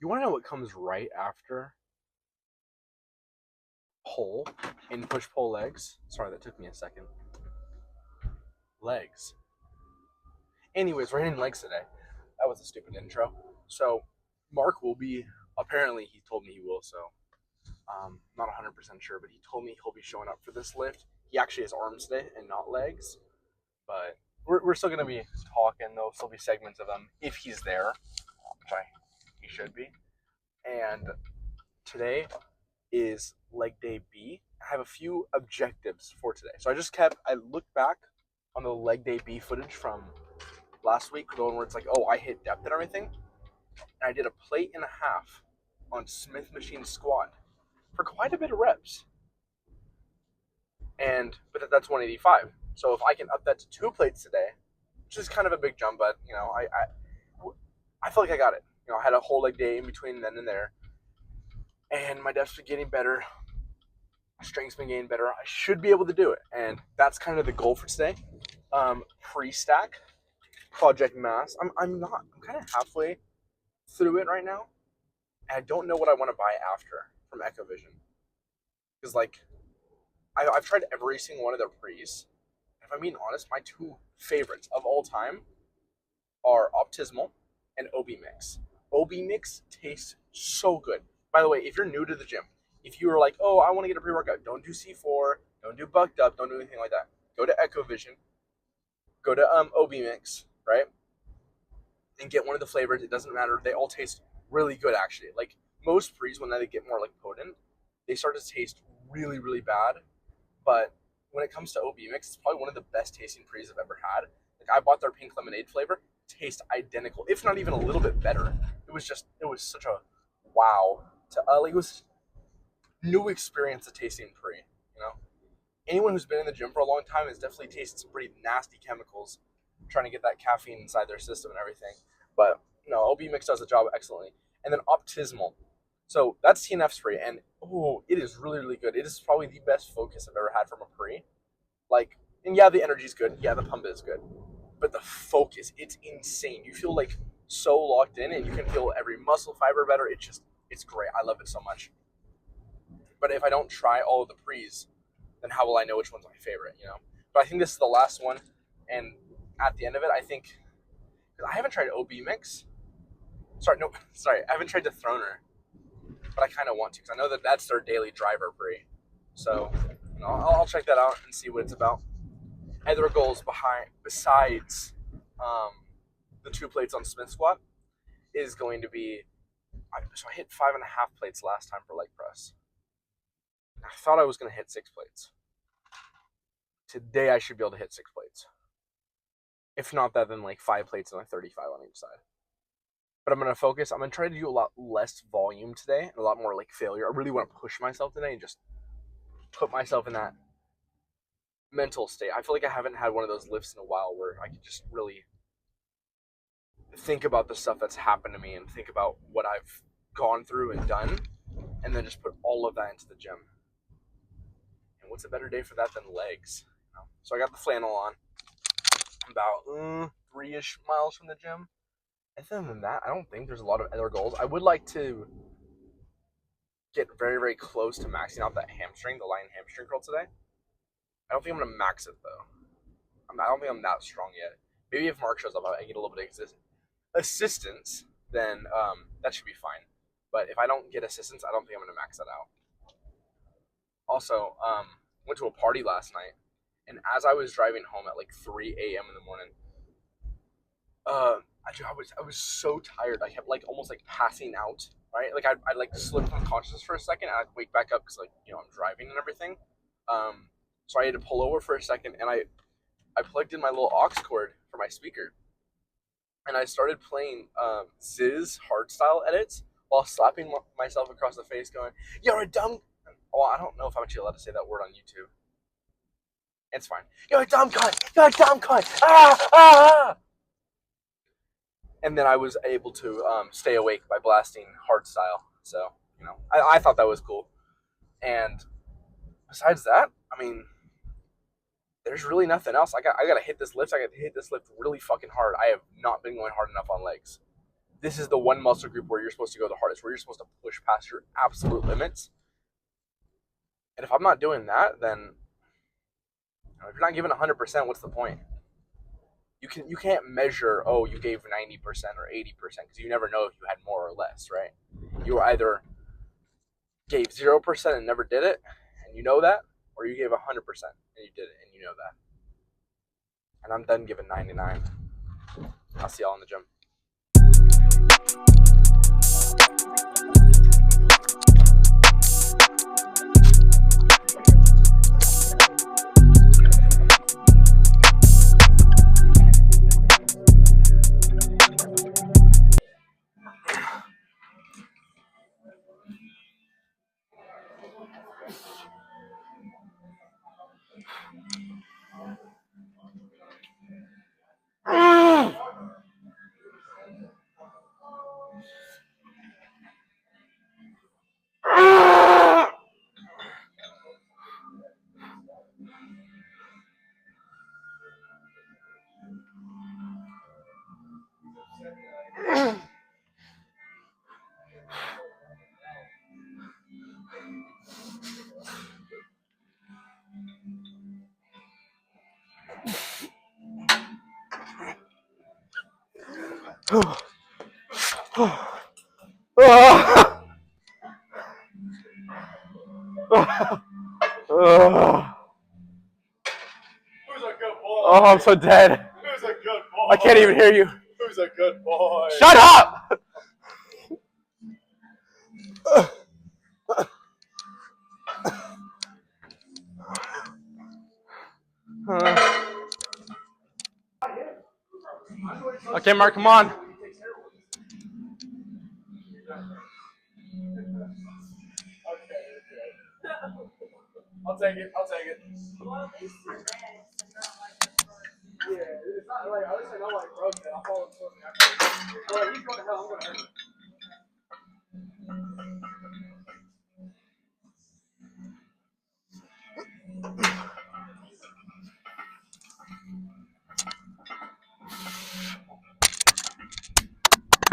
You want to know what comes right after pull in push pull legs? Sorry, that took me a second. Legs. Anyways, we're hitting legs today. That was a stupid intro. So, Mark will be, apparently, he told me he will, so not 100% sure, but he told me he'll be showing up for this lift. He actually has arms today and not legs, but we're still going to be talking. There'll still be segments of him if he's there, which he should be. And today is leg day B. I have a few objectives for today. So I looked back on the leg day B footage from last week, the one where it's like, oh, I hit depth and everything. And I did a plate and a half on Smith machine squat for quite a bit of reps. But that's 185. So if I can up that to 2 plates today, which is kind of a big jump, but I feel like I got it. I had a whole leg day in between then and there, and my depth's been getting better. Strength's been getting better. I should be able to do it, and that's kind of the goal for today. Pre-stack project mass. I'm kind of halfway through it right now, and I don't know what I want to buy after from Echo Vision because I've tried every single one of their pre's. If I'm being honest, my two favorites of all time are Optimal and OB Mix. OB Mix tastes so good. By the way, if you're new to the gym, if you were like, oh, I want to get a pre-workout, don't do C4, don't do Bucked Up, don't do anything like that. Go to Echo Vision, go to OB Mix, right? And get one of the flavors. It doesn't matter. They all taste really good, actually. Like most pre's, when they get more like potent, they start to taste really, really bad. But when it comes to OB Mix, it's probably one of the best tasting pre's I've ever had. Like I bought their pink lemonade flavor, tastes identical, if not even a little bit better. It was such a wow. It was new experience of tasting pre. You know, anyone who's been in the gym for a long time has definitely tasted some pretty nasty chemicals, trying to get that caffeine inside their system and everything. But no, OB Mix does the job excellently. And then Optimal. So that's TNF spray, and oh, it is really, really good. It is probably the best focus I've ever had from a pre. Like, and yeah, the energy's good. Yeah, the pump is good. But the focus, it's insane. You feel like so locked in, and you can feel every muscle fiber better. It's great. I love it so much. But if I don't try all of the pre's, then how will I know which one's my favorite? But I think this is the last one, and at the end of it, I think I haven't tried OB Mix. Sorry, no, sorry, I haven't tried the Throner, but I kind of want to because I know that that's their daily driver pre. So I'll check that out and see what it's about. Other goals besides um, the 2 plates on Smith squat is going to be. So I hit 5.5 plates last time for leg press. I thought I was going to hit 6 plates. Today I should be able to hit 6 plates. If not that, then like 5 plates and like 35 on each side. But I'm going to focus. I'm going to try to do a lot less volume today and a lot more like failure. I really want to push myself today and just put myself in that mental state. I feel like I haven't had one of those lifts in a while where I can just really think about the stuff that's happened to me and think about what I've gone through and done, and then just put all of that into the gym. And what's a better day for that than legs? So I got the flannel on. I'm about 3-ish miles from the gym. Other than that, I don't think there's a lot of other goals. I would like to get very, very close to maxing out that hamstring, the lion hamstring curl today. I don't think I'm going to max it, though. I don't think I'm that strong yet. Maybe if Mark shows up, I get a little bit of assistance, then that should be fine. But if I don't get assistance, I don't think I'm going to max that out. Also, went to a party last night, and as I was driving home at like 3 a.m. in the morning, I was so tired. I kept like almost like passing out. Right, like I'd like slip from consciousness for a second, and I'd wake back up because I'm driving and everything. So I had to pull over for a second, and I plugged in my little aux cord for my speaker, and I started playing Ziz hardstyle edits while slapping myself across the face, going, "You're a dumb." Well, I don't know if I'm actually allowed to say that word on YouTube. It's fine. You're a dumb cunt. You're a dumb cunt. Ah, ah. And then I was able to stay awake by blasting hardstyle. So I thought that was cool. And besides that, I mean, there's really nothing else. I gotta hit this lift. I gotta hit this lift really fucking hard. I have not been going hard enough on legs. this is the one muscle group where you're supposed to go the hardest, where you're supposed to push past your absolute limits. And if I'm not doing that, then if you're not giving 100%, what's the point? You can't measure, oh, you gave 90% or 80%, because you never know if you had more or less, right? You either gave 0% and never did it, and you know that, or you gave 100% and you did it and you know that. And I'm done giving 99. I'll see y'all in the gym. Oh, I'm so dead. Who's a good boy? I can't even hear you. Who's a good boy? Shut up! Okay, Mark, come on. I'll take it. Yeah, it's not like, at least I know like broke it. I'll follow it. Well, he's going to hell. I'm going to hurt him.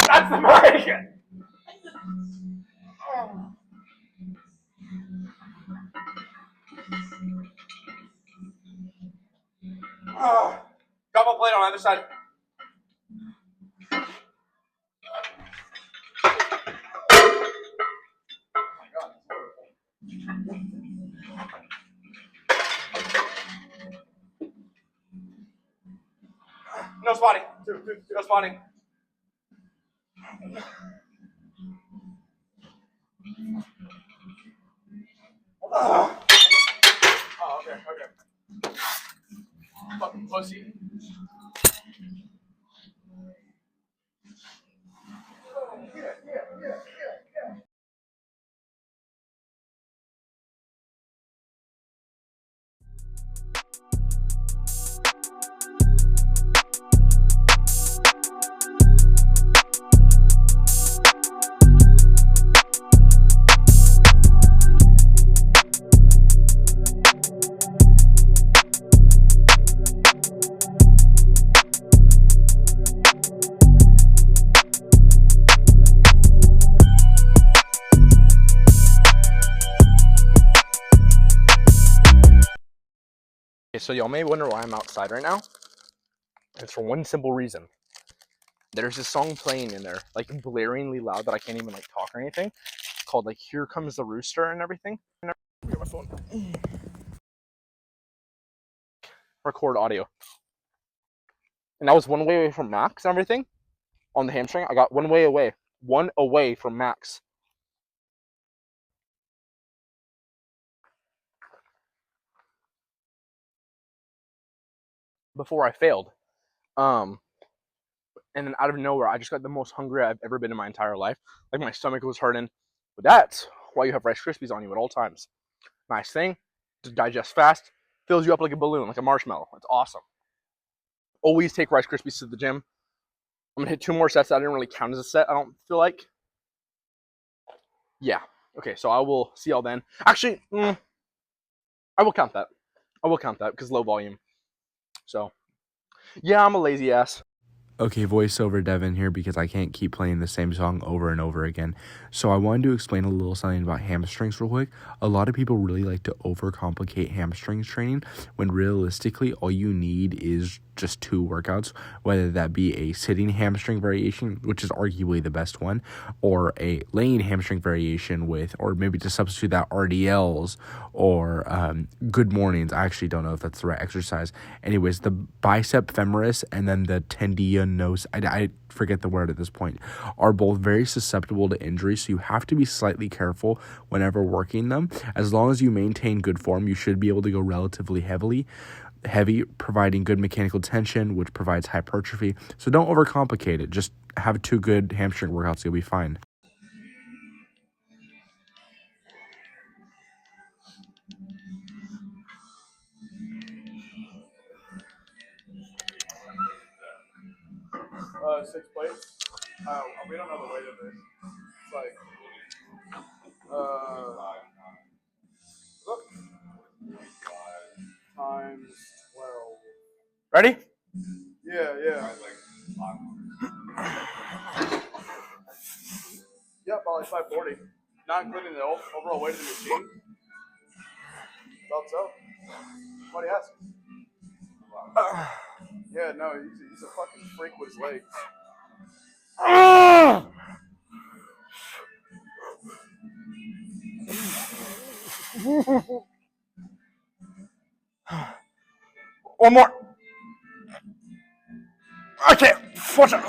That's the mic! Double plate on either side. No spotting. No spotting. Oh, okay. Fucking pussy. Okay, so y'all may wonder why I'm outside right now. It's for one simple reason. There's this song playing in there, like blaringly loud that I can't even like talk or anything, called like "Here Comes the Rooster" and everything. Get my phone. Record audio. And I was one way away from max and everything on the hamstring. I got one away from max. Before I failed. And then out of nowhere, I just got the most hungry I've ever been in my entire life. Like my stomach was hurting. But that's why you have Rice Krispies on you at all times. Nice thing, to digest fast, fills you up like a balloon, like a marshmallow. It's awesome. Always take Rice Krispies to the gym. I'm gonna hit 2 more sets. That didn't really count as a set, I don't feel like. Yeah. Okay, so I will see y'all then. Actually, I will count that. I will count that because low volume. So, yeah, I'm a lazy ass. Okay, voiceover Devin here because I can't keep playing the same song over and over again. So I wanted to explain a little something about hamstrings real quick. A lot of people really like to overcomplicate hamstrings training when realistically all you need is just 2 workouts, whether that be a sitting hamstring variation, which is arguably the best one, or a laying hamstring variation with, or maybe to substitute that RDLs or good mornings. I actually don't know if that's the right exercise. Anyways, the bicep femoris and then the tendinosus, I forget the word at this point, are both very susceptible to injury, so you have to be slightly careful whenever working them. As long as you maintain good form, you should be able to go relatively heavy, providing good mechanical tension, which provides hypertrophy. So don't overcomplicate it. Just have 2 good hamstring workouts. You'll be fine. Six plates. We don't know the weight of it. It's like, look, times 12. Ready? Yeah. Yep, probably 540. Not including the overall weight of the machine. Thought so. What do you ask? Yeah, no, he's a fucking freak with his legs. One more. I can't. Watch out.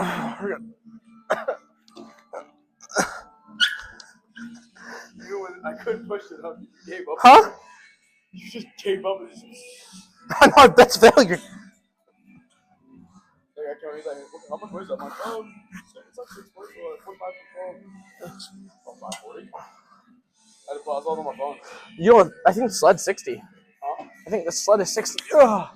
I couldn't push it up. You gave up. Huh? You just gave up. And just, I know that's failure. like, I can't. He's like, how much weight is that? I'm like, oh, it's like 640 or 45 to 12. Oh, 540. I had to pause all on my phone. You know, I think the sled's 60. Huh? I think the sled is 60. Ugh.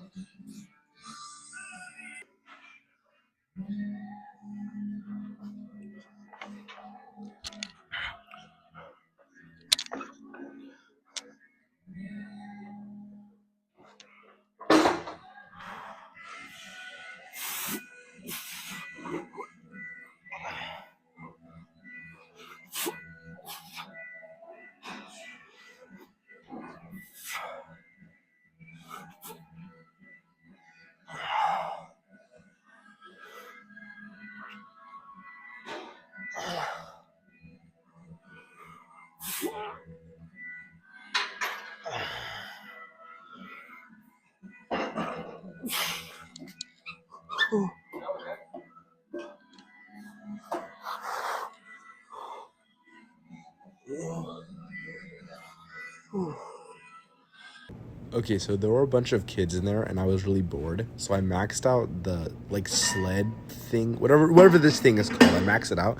Okay, so there were a bunch of kids in there, and I was really bored. So I maxed out the sled thing, whatever this thing is called. I maxed it out,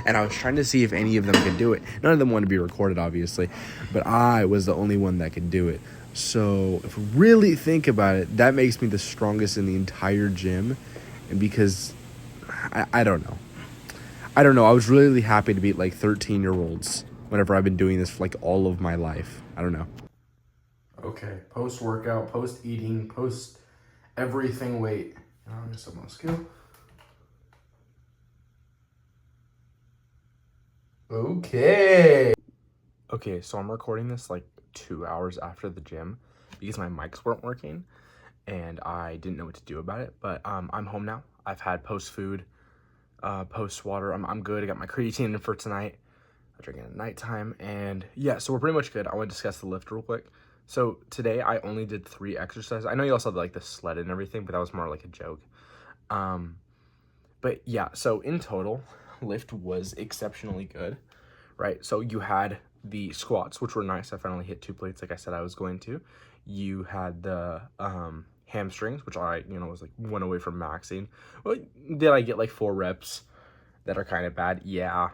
and I was trying to see if any of them could do it. None of them wanted to be recorded, obviously, but I was the only one that could do it. So if we really think about it, that makes me the strongest in the entire gym, and because I don't know. I was really happy to beat 13-year-olds whenever I've been doing this for all of my life. I don't know. Okay, post-workout, post-eating, post-everything weight. I'm just up on skill. Okay, so I'm recording this 2 hours after the gym because my mics weren't working and I didn't know what to do about it. But I'm home now. I've had post-food, post-water. I'm good. I got my creatine in for tonight. I'm drinking at nighttime. And yeah, so we're pretty much good. I want to discuss the lift real quick. So today I only did 3 exercises. I know you also had the sled and everything, but that was more like a joke. But yeah, so in total, lift was exceptionally good, right? So you had the squats, which were nice. I finally hit 2 plates like I said I was going to. You had the hamstrings, which I, was 1 away from maxing. Well, did I get 4 reps that are kind of bad? Yeah.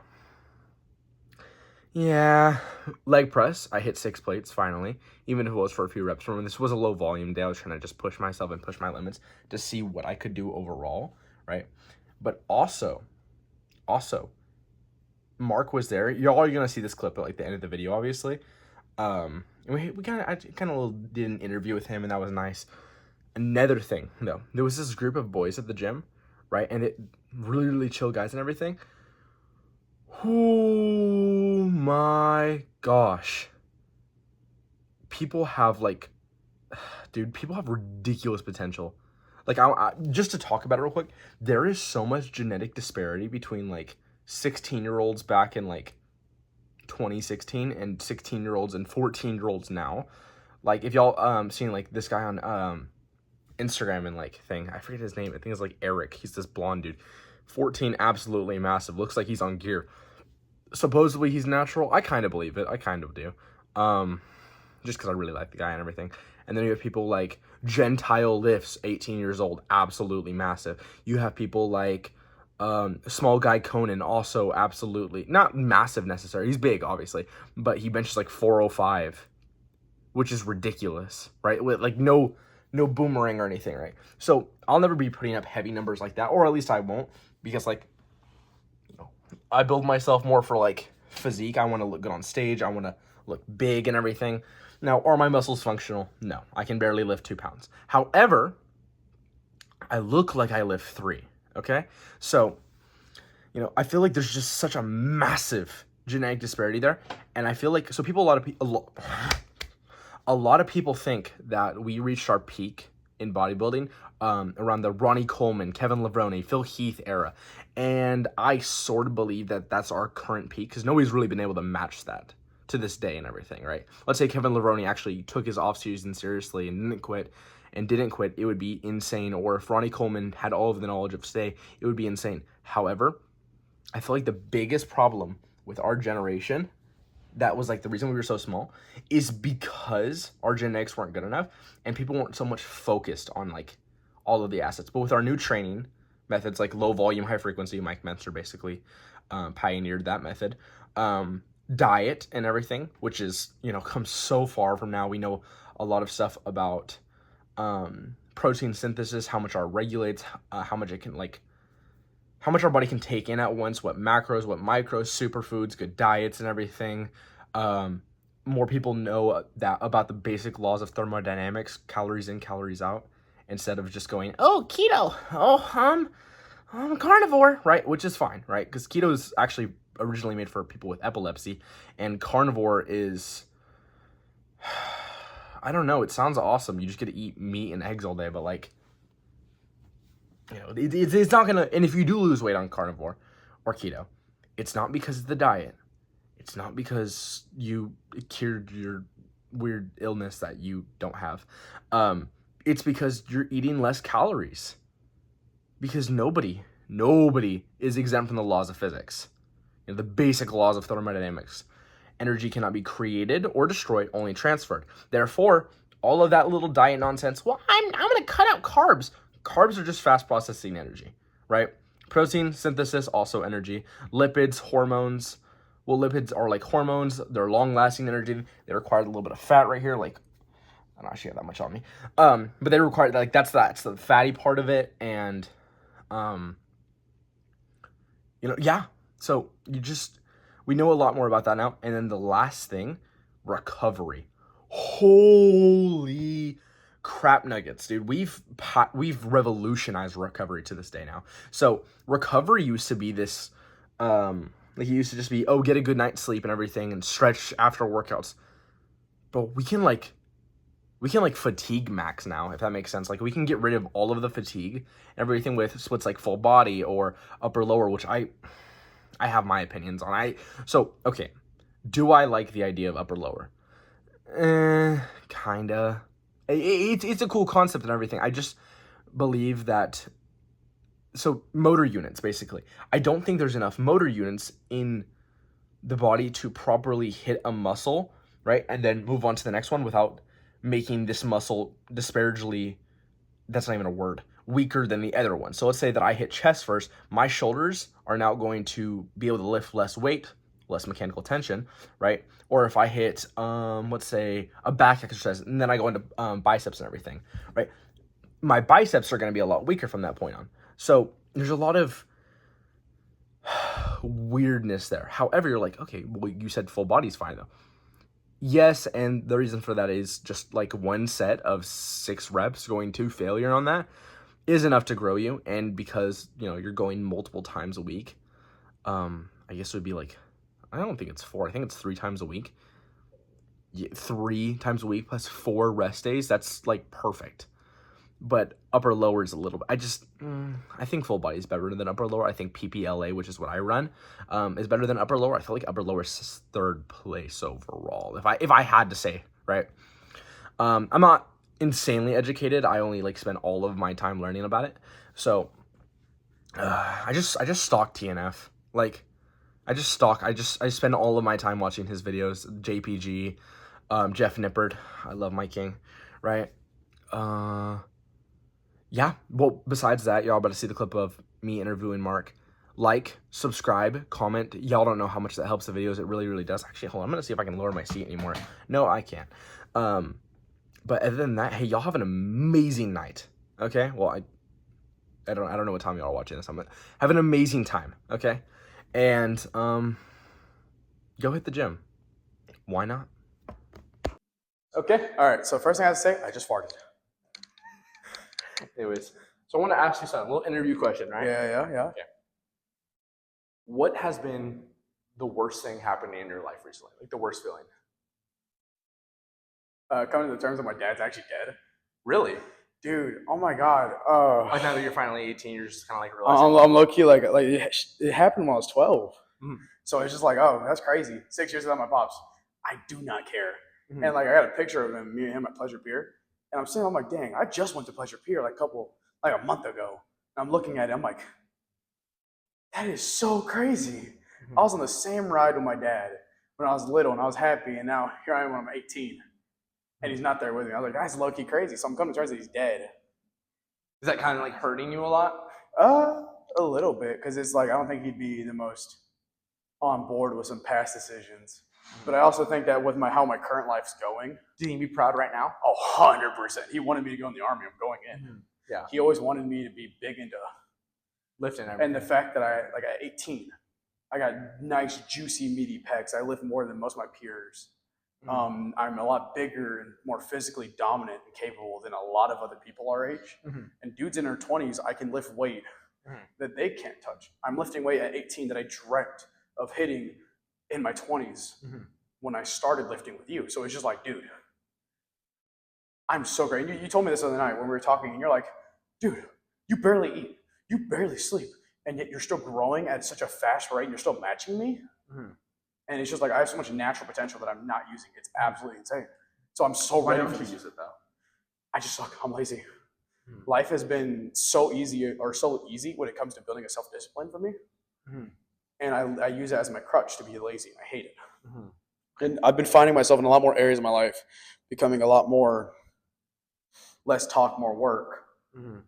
Leg press, I hit 6 plates finally, even if it was for a few reps. Remember, this was a low volume day. I was trying to just push myself and push my limits to see what I could do overall, right? But also, Mark was there. Y'all are gonna see this clip at the end of the video, obviously. And I kind of did an interview with him, and that was nice. Another thing, though, there was this group of boys at the gym. right? And it really, really chill guys and everything. Oh my gosh. People have like, dude, people have ridiculous potential. Like, just to talk about it real quick, there is so much genetic disparity between like 16-year-olds back in like 2016 and 16-year-olds and 14-year-olds now. Like, if y'all seen like this guy on Instagram and like thing, I forget his name. I think it's like Eric. He's this blonde dude. 14, absolutely massive. Looks like he's on gear. Supposedly he's natural. I kind of believe it. I kind of do. Just because I really like the guy and everything. And then you have people like Gentile Lifts, 18 years old, absolutely massive. You have people like small guy Conan, also absolutely not massive necessarily. He's big, obviously, but he benches like 405, which is ridiculous, right? With like no boomerang or anything, right? So I'll never be putting up heavy numbers like that, or at least I won't, because like, you know, I build myself more for like physique. I want to look good on stage. I want to look big and everything. Now, are my muscles functional? No, I can barely lift 2 pounds. However, I look like I lift 3, okay? So, you know, I feel like there's just such a massive genetic disparity there. And I feel like, so people, a lot of people think that we reached our peak in bodybuilding around the Ronnie Coleman, Kevin Levrone, Phil Heath era. And I sort of believe that that's our current peak because nobody's really been able to match that to this day and everything, right? Let's say Kevin Levrone actually took his off-season seriously and didn't quit, it would be insane. Or if Ronnie Coleman had all of the knowledge of stay, it would be insane. However, I feel like the biggest problem with our generation, that was like the reason we were so small, is because our genetics weren't good enough and people weren't so much focused on like all of the assets. But with our new training methods, like low volume, high frequency, Mike Mentzer basically pioneered that method. Diet and everything, which is, you know, comes so far from now. We know a lot of stuff about protein synthesis, how much our regulates, how much it can like, how much our body can take in at once, what macros, what micros, superfoods, good diets and everything. More people know that about the basic laws of thermodynamics, calories in, calories out, instead of just going, oh, keto, oh, I'm a carnivore, right? Which is fine, right? Because keto is actually originally made for people with epilepsy, and carnivore is, I don't know, it sounds awesome. You just get to eat meat and eggs all day, but like, you know, it's not gonna, and if you do lose weight on carnivore or keto, it's not because of the diet. It's not because you cured your weird illness that you don't have. It's because you're eating less calories. Because nobody is exempt from the laws of physics. You know, the basic laws of thermodynamics. Energy cannot be created or destroyed, only transferred. Therefore, all of that little diet nonsense, well, I'm going to cut out carbs. Carbs are just fast processing energy, right? Protein synthesis, also energy. Lipids, hormones. Well, lipids are like hormones. They're long-lasting energy. They require a little bit of fat right here. Like, I don't actually have that much on me. But they require, like, that's the fatty part of it. And, you know, yeah. So we know a lot more about that now. And then the last thing, recovery. Holy crap nuggets, dude. We've revolutionized recovery to this day now. So recovery used to be this, like it used to just be, oh, get a good night's sleep and everything and stretch after workouts. But we can fatigue max now, if that makes sense. Like we can get rid of all of the fatigue, everything with splits like full body or upper lower, which I have my opinions on. So okay, do I like the idea of upper lower? Kinda. It's a cool concept and everything. I just believe that. So motor units, basically. I don't think there's enough motor units in the body to properly hit a muscle, right, and then move on to the next one without making this muscle disparagingly, that's not even a word, weaker than the other one. So let's say that I hit chest first. My shoulders are now going to be able to lift less weight, less mechanical tension, right? Or if I hit, let's say, a back exercise, and then I go into biceps and everything, right? My biceps are going to be a lot weaker from that point on. So there's a lot of weirdness there. However, you're like, okay, well, you said full body's fine, though. Yes, and the reason for that is just like one set of 6 reps going to failure on that. is enough to grow you, and because you're going multiple times a week, I guess it would be like, I don't think it's 4. I think it's 3 times a week. 3 times a week plus 4 rest days. That's like perfect. But upper lower is a little. I think full body is better than upper lower. I think PPLA, which is what I run, is better than upper lower. I feel like upper lower is 3rd place overall. If I had to say, right. I'm not insanely educated. I only like spend all of my time learning about it. So I just stalk TNF. Like I spend all of my time watching his videos. JPG, Jeff Nippard. I love my king, right? Yeah. Well, besides that, y'all about to see the clip of me interviewing Mark. Like, subscribe, comment. Y'all don't know how much that helps the videos. It really, really does. Actually, hold on. I'm gonna see if I can lower my seat anymore. No, I can't. But other than that, hey, y'all have an amazing night. Okay? Well, I don't know what time y'all are watching this. Have an amazing time. Okay? And go hit the gym. Why not? Okay. All right. So first thing I have to say, I just farted. Anyways, so I want to ask you something. A little interview question, right? Yeah. Okay. What has been the worst thing happening in your life recently? Like the worst feeling? Coming to the terms that my dad's actually dead. Really? Dude, oh my God. Like now that you're finally 18, you're just kind of like realizing. I'm low key like it happened when I was 12. Mhm. So it's just like, oh, that's crazy. 6 years without my pops. I do not care. Mhm. And like I got a picture of him, me and him at Pleasure Pier. And I'm sitting, I'm like, dang, I just went to Pleasure Pier like a month ago. And I'm looking at it, I'm like, that is so crazy. Mhm. I was on the same ride with my dad when I was little and I was happy, and now here I am when I'm 18. And he's not there with me. I was like, that's low-key crazy. So I'm coming to terms that he's dead. Is that kind of like hurting you a lot? A little bit, because it's like I don't think he'd be the most on board with some past decisions. But I also think that with how my current life's going, Do you think he'd be proud right now? 100%. He wanted me to go in the Army. I'm going in. Yeah. He always wanted me to be big into Lifting everything. and the fact that I like at 18, I got nice, juicy, meaty pecs. I lift more than most of my peers. I'm a lot bigger and more physically dominant and capable than a lot of other people our age. And dudes in their 20s, I can lift weight that they can't touch. I'm lifting weight at 18 that I dreamt of hitting in my 20s when I started lifting with you. So it's just like, dude, I'm so great. You told me this the other night when we were talking, and you're like, dude, you barely eat, you barely sleep, and yet you're still growing at such a fast rate. You're still matching me. And it's just like I have so much natural potential that I'm not using. It's absolutely insane. So I'm so ready for this. Use it though? I just suck. I'm lazy. Life has been so easy when it comes to building a self-discipline for me. And I use it as my crutch to be lazy. I hate it. And I've been finding myself in a lot more areas of my life becoming a lot more less talk, more work,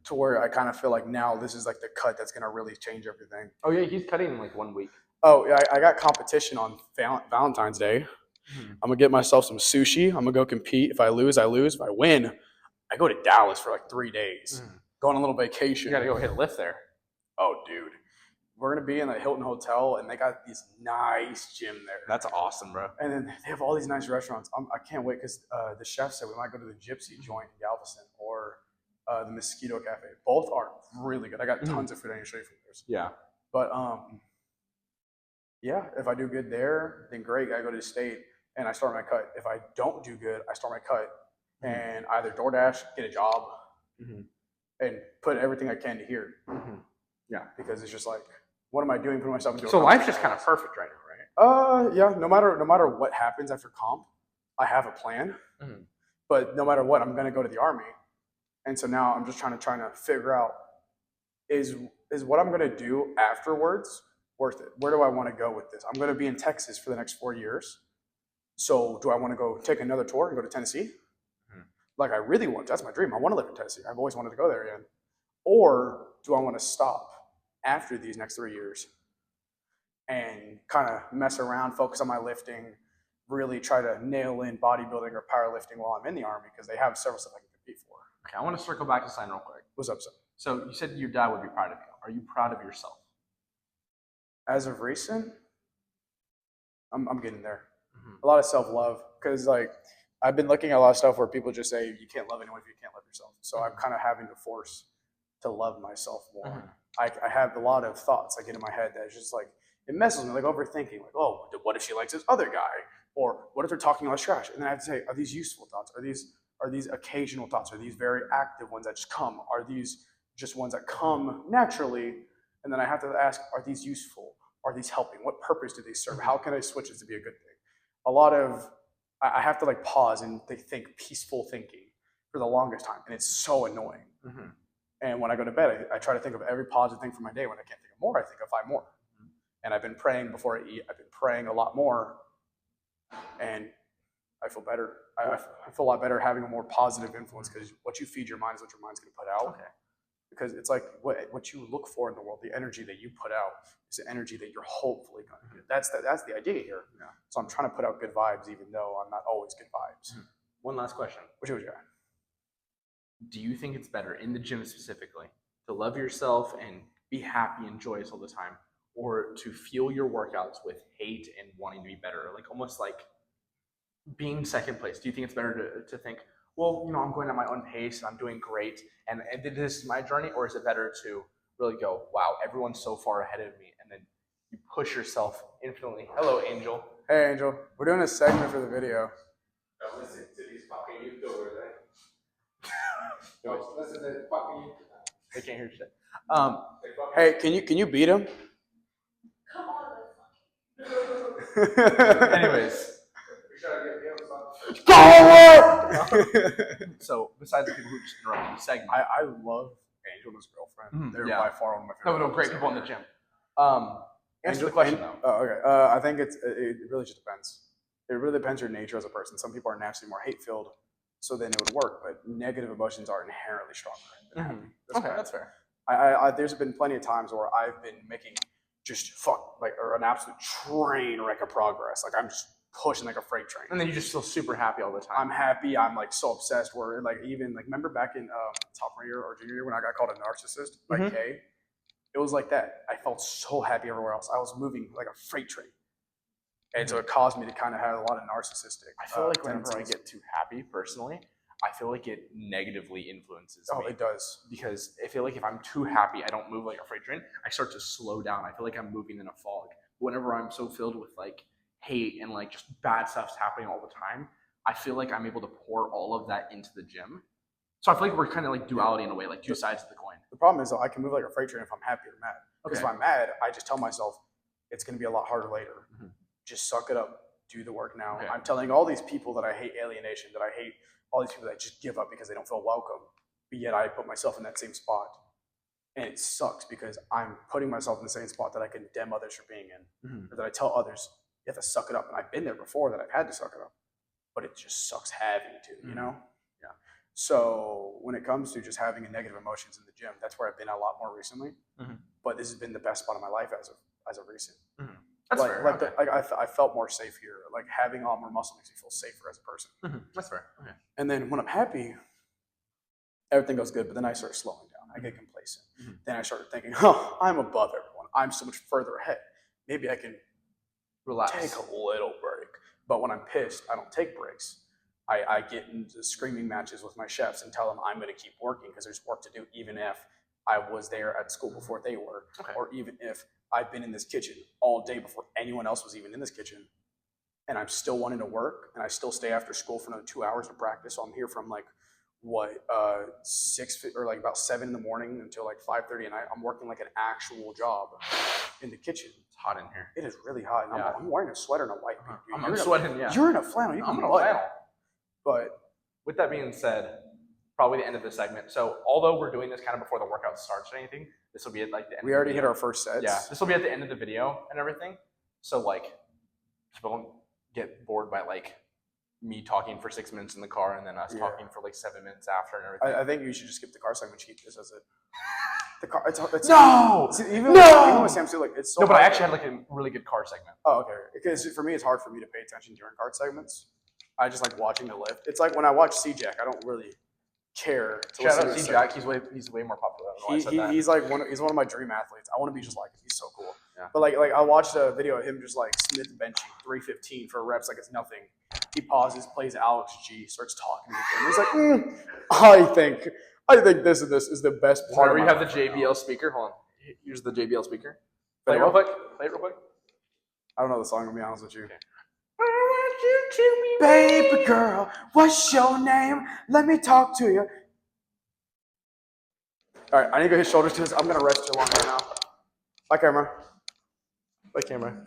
to where I kind of feel like now this is like the cut that's going to really change everything. Oh yeah, he's cutting in like 1 week. Oh, yeah, I got competition on Valentine's Day. I'm going to get myself some sushi. I'm going to go compete. If I lose, I lose. If I win, I go to Dallas for like 3 days. Go on a little vacation. You got to go hit a lift there. Oh, dude. We're going to be in the Hilton Hotel, and they got this nice gym there. That's awesome, bro. And then they have all these nice restaurants. I can't wait because the chef said we might go to the Gypsy joint in Galveston or the Mosquito Cafe. Both are really good. I got tons of food I can show you from theirs. Yeah. But yeah, if I do good there, then great. I go to the state and I start my cut. If I don't do good, I start my cut and either DoorDash, get a job, and put everything I can to here. Yeah. Because it's just like, what am I doing? Putting myself into. So life's just kind of perfect right now, right? Yeah. No matter what happens after comp, I have a plan. But no matter what, I'm gonna go to the Army, and so now I'm just trying to figure out is what I'm gonna do afterwards worth it? Where do I want to go with this? I'm going to be in Texas for the next 4 years. So do I want to go take another tour and go to Tennessee? Like I really want, that's my dream. I want to live in Tennessee. I've always wanted to go there again. Or do I want to stop after these next 3 years and kind of mess around, focus on my lifting, really try to nail in bodybuilding or powerlifting while I'm in the Army because they have several stuff I can compete for. Okay, I want to circle back to something real quick. What's up, son? So you said your dad would be proud of you. Are you proud of yourself? As of recent, I'm getting there. A lot of self-love because like I've been looking at a lot of stuff where people just say you can't love anyone if you can't love yourself. So I'm kind of having to force to love myself more. Mhm. I have a lot of thoughts I get in my head that is just like, it messes with me, like overthinking, like, oh, what if she likes this other guy? Or what if they're talking all this trash? And then I have to say, are these useful thoughts? Are these occasional thoughts? Are these very active ones that just come? Are these just ones that come naturally? And then I have to ask, are these useful? Are these helping? What purpose do they serve? How can I switch it to be a good thing? A lot of, I have to like pause and think peaceful thinking for the longest time. And it's so annoying. Mhm. And when I go to bed, I try to think of every positive thing for my day. When I can't think of more, I think of 5 more. And I've been praying before I eat. I've been praying a lot more. And I feel better. I feel a lot better having a more positive influence, because what you feed your mind is what your mind's going to put out. Okay. Because it's like what you look for in the world, the energy that you put out is the energy that you're hopefully going to get. That's the idea here. Yeah. So I'm trying to put out good vibes, even though I'm not always good vibes. One last question. Which was yeah. Do you think it's better in the gym specifically to love yourself and be happy and joyous all the time, or to fuel your workouts with hate and wanting to be better, like almost like being second place? Do you think it's better to think, well, I'm going at my own pace, I'm doing great, and this is my journey? Or is it better to really go, wow, everyone's so far ahead of me, and then you push yourself infinitely? Hello, Angel. Hey, Angel. We're doing a segment for the video. Don't listen to these fucking YouTubers, right? Don't listen to fucking YouTubers. They can't hear shit. Hey, can you beat him? Come on, Anyways, we try to get him something. so besides the people who just interrupted the segment, I love Angel and his girlfriend. They're yeah. by far one of my favorite. no, great people in the gym. Answer the question though. Okay. I think it really just depends. It really depends your nature as a person. Some people are naturally more hate-filled, so then it would work. But negative emotions are inherently stronger than happy. That's fair. There's been plenty of times where I've been making just or an absolute train wreck of progress. Like I'm just pushing like a freight train. And then you just feel super happy all the time. I'm happy. I'm like so obsessed. Where like even like remember back in sophomore year or junior year when I got called a narcissist by Kay? It was like that. I felt so happy everywhere else. I was moving like a freight train. And so it caused me to kind of have a lot of narcissistic. I feel like whenever I tendencies. get too happy personally, I feel like it negatively influences me. It does. Because I feel like if I'm too happy, I don't move like a freight train. I start to slow down. I feel like I'm moving in a fog. Whenever I'm so filled with like hate and like just bad stuff's happening all the time, I feel like I'm able to pour all of that into the gym. So I feel like we're kind of like duality in a way, like two sides of the coin. The problem is though, I can move like a freight train if I'm happy or mad. Because Okay. if I'm mad, I just tell myself it's going to be a lot harder later. Just suck it up. Do the work now. Okay. I'm telling all these people that I hate alienation, that I hate all these people that just give up because they don't feel welcome. But yet I put myself in that same spot. And it sucks because I'm putting myself in the same spot that I condemn others for being in. Or that I tell others, you have to suck it up. And I've been there before that I've had to suck it up. But it just sucks having to, you know? Yeah. So when it comes to just having negative emotions in the gym, that's where I've been a lot more recently. But this has been the best spot of my life as of recent. That's like, fair. Like, Okay. I felt more safe here. Like having a lot more muscle makes me feel safer as a person. That's fair. Okay. And then when I'm happy, everything goes good. But then I start slowing down. I get complacent. Then I started thinking, oh, I'm above everyone. I'm so much further ahead. Maybe I can Relax. take a little break. But when I'm pissed, I don't take breaks. I get into screaming matches with my chefs and tell them I'm going to keep working because there's work to do, even if I was there at school before they were, or even if I've been in this kitchen all day before anyone else was even in this kitchen, and I'm still wanting to work, and I still stay after school for another 2 hours to practice. So I'm here from like 6 or like about 7 in the morning until like 5:30 at night. I'm working like an actual job in the kitchen. It's hot in here. It is really hot. And I'm wearing a sweater and a white. I'm sweating, yeah. You're in a flannel. I'm in a flannel. But with that being said, probably the end of this segment. So although we're doing this kind of before the workout starts or anything, this will be at like the end. We already hit our first sets. Yeah, this will be at the end of the video and everything. So like, people don't get bored by like me talking for 6 minutes in the car and then us talking for like 7 minutes after and everything. I think you should just skip the car segment. Keep this as it. The car. It's No! See, even with Sam too, like it's so. No, but I hard. actually had like a really good car segment. Oh, okay. Because for me, it's hard for me to pay attention during card segments. I just like watching the lift. It's like when I watch C-Jack, I don't really care. To Shout listen out to to the Jack. He's way more popular. I don't know why I said that. He's like he's one of my dream athletes. I want to be just like him. He's so cool. Yeah. But like I watched a video of him just like Smith benching 315 for reps like it's nothing. He pauses, plays Alex G, starts talking to him. He's like, I think this is the best part. Whenever of you my have the life right now. JBL speaker, hold on. Here's the JBL speaker. Play Play it it real real quick. Play it real quick. I don't know the song. To be honest with you. I want you to be Baby girl, what's your name? Let me talk to you. All right, I need to go hit shoulders because I'm gonna rest too long right now. Bye, camera. Bye, camera.